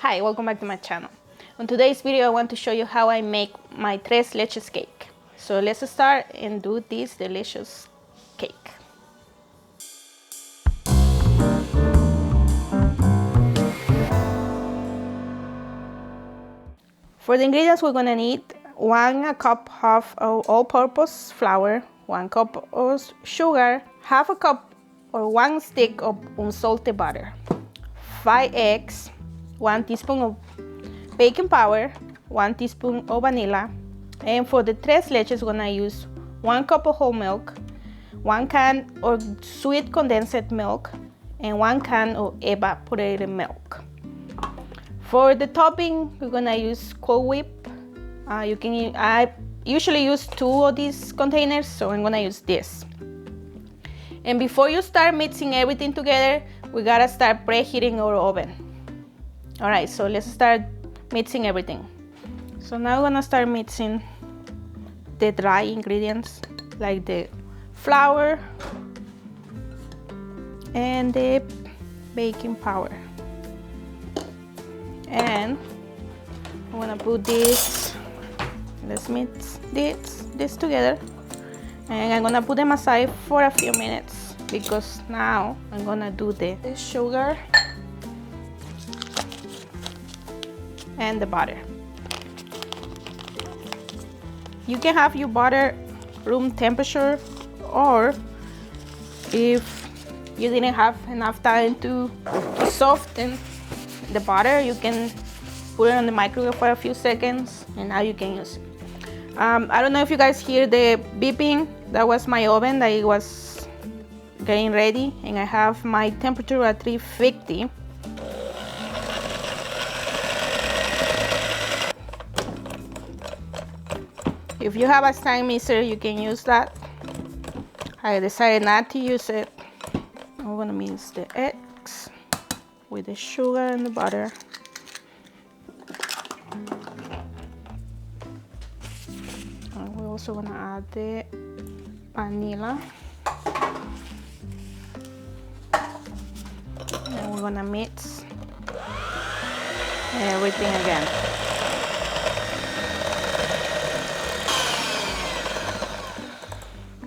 Hi, welcome back to my channel. On today's video, I want to show you how I make my Tres Leches Cake. So let's start and do this delicious cake. For the ingredients, we're gonna need 1 cup of all-purpose flour, 1 cup of sugar, half a cup or 1 stick of unsalted butter, 5 eggs, 1 teaspoon of baking powder, 1 teaspoon of vanilla, and for the tres leches, we're gonna use 1 cup of whole milk, 1 can of sweet condensed milk, and 1 can of evaporated milk. For the topping, we're gonna use Cool Whip. I usually use 2 of these containers, so I'm gonna use this. And before you start mixing everything together, we gotta start preheating our oven. All right, so let's start mixing everything. So now we're gonna start mixing the dry ingredients like the flour and the baking powder. And I'm gonna put this, let's mix this together. And I'm gonna put them aside for a few minutes because now I'm gonna do the sugar and the butter. You can have your butter room temperature, or if you didn't have enough time to soften the butter, you can put it on the microwave for a few seconds and now you can use it. I don't know if you guys hear the beeping. That was my oven that it was getting ready, and I have my temperature at 350. If you have a stand mixer, you can use that. I decided not to use it. I'm gonna mix the eggs with the sugar and the butter. And we're also gonna add the vanilla. And we're gonna mix everything again.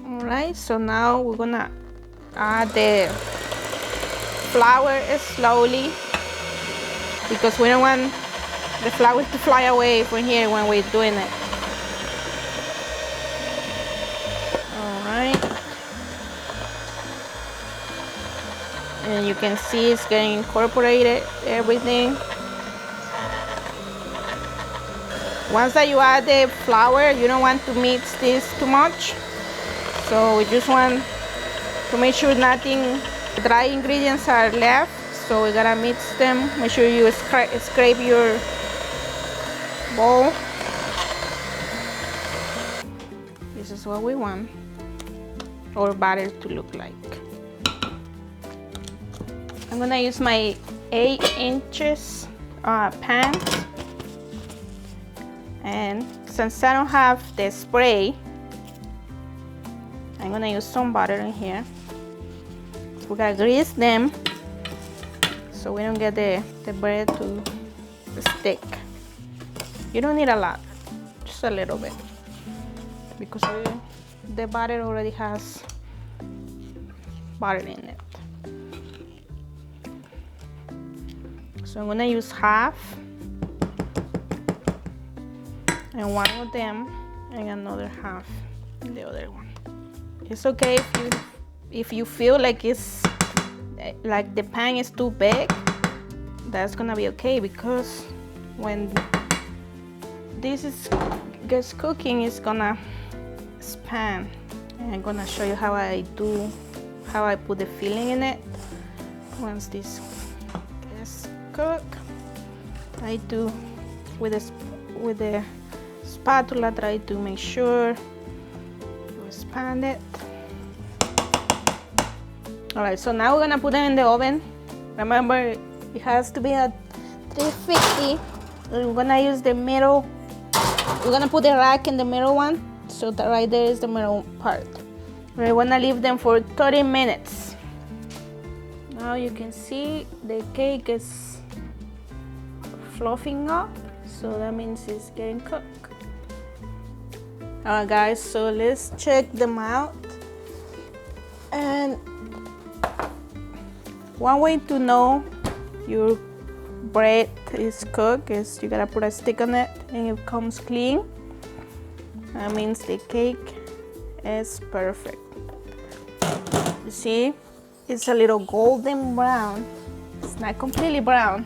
Alright, so now we're gonna add the flour slowly because we don't want the flour to fly away from here when we're doing it. Alright. And you can see it's getting incorporated, everything. Once that you add the flour, you don't want to mix this too much. So we just want to make sure nothing dry ingredients are left. So we gotta mix them. Make sure you scrape your bowl. This is what we want our batter to look like. I'm gonna use my 8 inches pan, and since I don't have the spray, I'm gonna use some butter in here. We gotta grease them so we don't get the bread to stick. You don't need a lot, just a little bit, because the butter already has butter in it. So I'm gonna use half and 1 of them and another half in the other one. It's okay if you feel like it's like the pan is too big. That's gonna be okay, because when this gets cooking, it's gonna expand. And I'm gonna show you how I put the filling in it. Once this gets cooked, I do with the spatula, try to make sure to expand it. Alright, so now we're gonna put them in the oven. Remember, it has to be at 350. We're gonna use the middle. We're gonna put the rack in the middle one, so that right there is the middle part. We wanna leave them for 30 minutes. Now you can see the cake is fluffing up, so that means it's getting cooked. Alright guys, so let's check them out. And one way to know your bread is cooked is you gotta put a stick on it and it comes clean. That means the cake is perfect. You see, it's a little golden brown. It's not completely brown.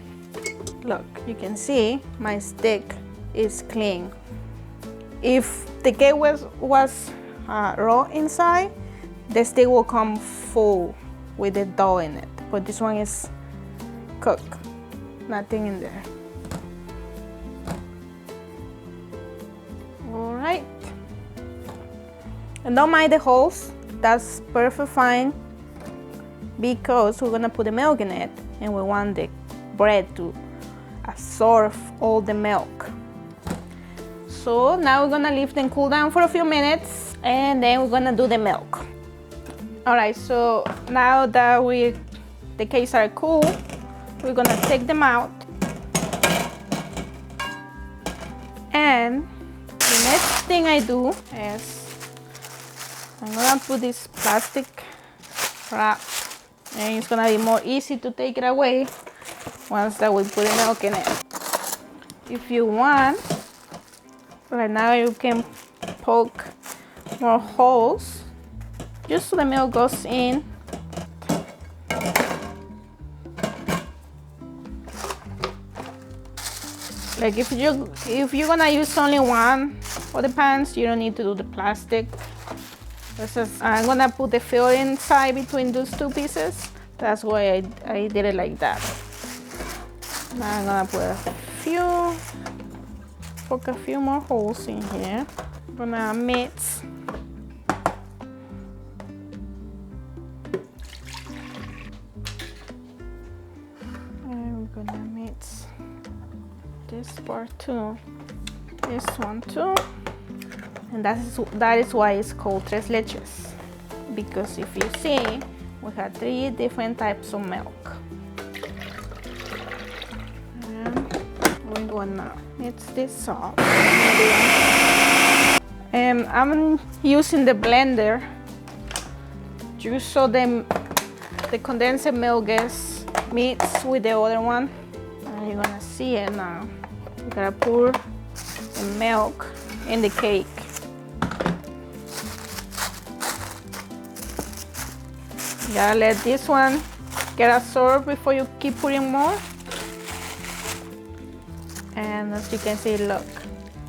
Look, you can see my stick is clean. If the cake was raw inside, the stick will come full with the dough in it. But this one is cooked, nothing in there. All right. And don't mind the holes, that's perfect fine, because we're gonna put the milk in it and we want the bread to absorb all the milk. So now we're gonna leave them cool down for a few minutes and then we're gonna do the milk. All right, so now that the cakes are cool, we're gonna take them out. And the next thing I do is I'm gonna put this plastic wrap, and it's gonna be more easy to take it away once that we put the milk in it. If you want, right now you can poke more holes just so the milk goes in. Like if you're gonna use only one of the pans, you don't need to do the plastic. I'm gonna put the fill inside between those two pieces. That's why I did it like that. Now I'm gonna poke a few more holes in here. I'm gonna mix. And we're gonna mix this part too, this one too. And that is why it's called Tres Leches, because if you see, we have 3 different types of milk. And we're gonna mix this up. And I'm using the blender just so the condensed milk is mixed with the other one. And you're gonna see it now. We're gonna pour the milk in the cake. You gotta let this one get absorbed before you keep putting more. And as you can see, look,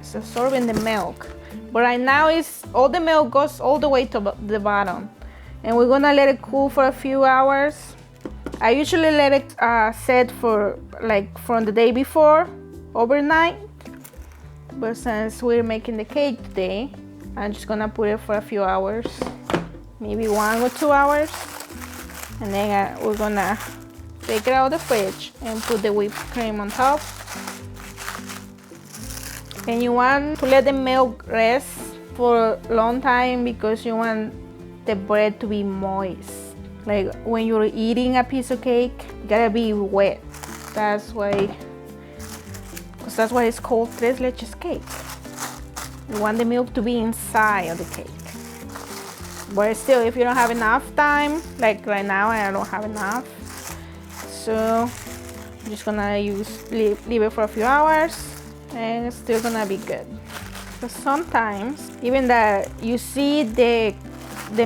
it's absorbing the milk. But right now, all the milk goes all the way to the bottom. And we're gonna let it cool for a few hours. I usually let it set for from the day before, overnight. But since we're making the cake today, I'm just gonna put it for a few hours, maybe 1 or 2 hours. And then we're gonna take it out of the fridge and put the whipped cream on top. And you want to let the milk rest for a long time because you want the bread to be moist. Like when you're eating a piece of cake, it gotta be wet. That's why it's called Tres Leches Cake. You want the milk to be inside of the cake. But still, if you don't have enough time, like right now I don't have enough, so I'm just gonna leave it for a few hours and it's still gonna be good. But sometimes, even that you see the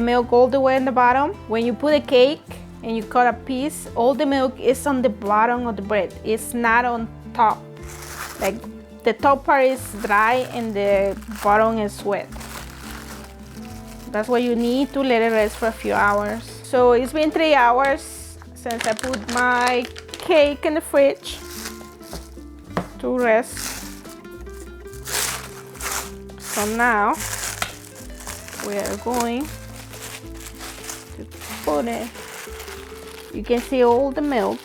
milk all the way in the bottom, when you put a cake and you cut a piece, all the milk is on the bottom of the bread. It's not on top. Like the top part is dry and the bottom is wet. That's why you need to let it rest for a few hours. So it's been 3 hours since I put my cake in the fridge to rest. So now we are going to put it. You can see all the milk.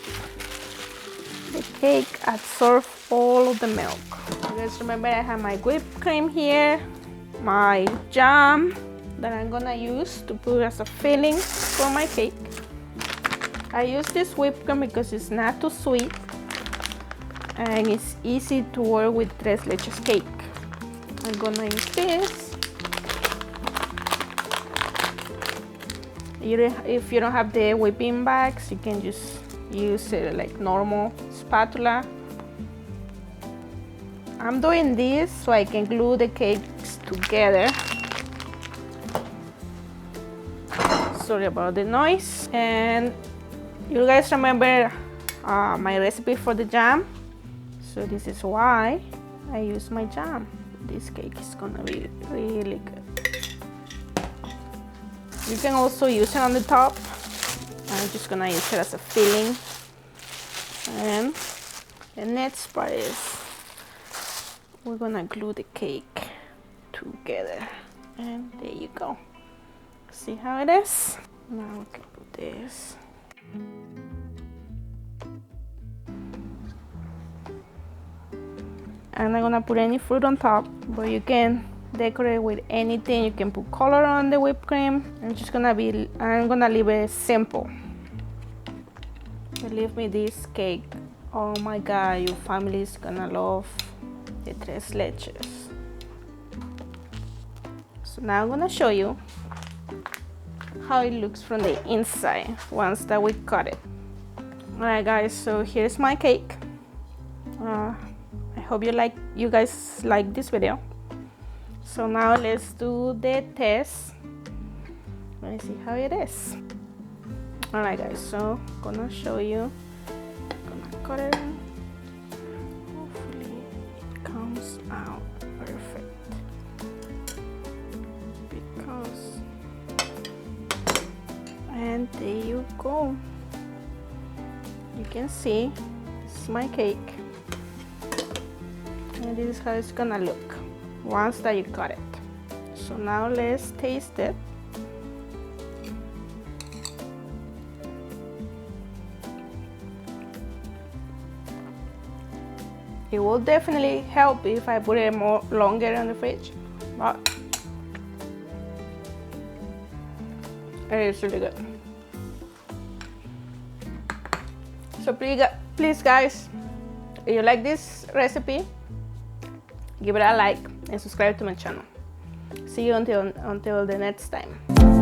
The cake absorbs all of the milk. You guys remember I have my whipped cream here, my jam that I'm gonna use to put as a filling for my cake. I use this whipped cream because it's not too sweet. and it's easy to work with Tres Leches Cake. I'm gonna use this. If you don't have the whipping bags, you can just use it like normal spatula. I'm doing this so I can glue the cakes together. Sorry about the noise. And you guys remember my recipe for the jam? So this is why I use my jam. This cake is gonna be really good. You can also use it on the top. I'm just gonna use it as a filling. And the next part is we're gonna glue the cake together. And there you go. See how it is? Now we can put this. I'm not gonna put any fruit on top, but you can decorate with anything. You can put color on the whipped cream. I'm gonna leave it simple. Believe me, this cake, oh my god, your family is gonna love the Tres Leches. So now I'm gonna show you how it looks from the inside once that we cut it. Alright guys, so here's my cake. I hope you guys like this video. So now let's do the test. Let me see how it is. Alright guys, so I'm gonna show you. I'm gonna cut it. Hopefully it comes out perfect. Because, and there you go. You can see this is my cake. And this is how it's gonna look once that you cut it. So now let's taste it. It will definitely help if I put it longer in the fridge, but it is really good. So please guys, if you like this recipe, give it a like and subscribe to my channel. See you until the next time.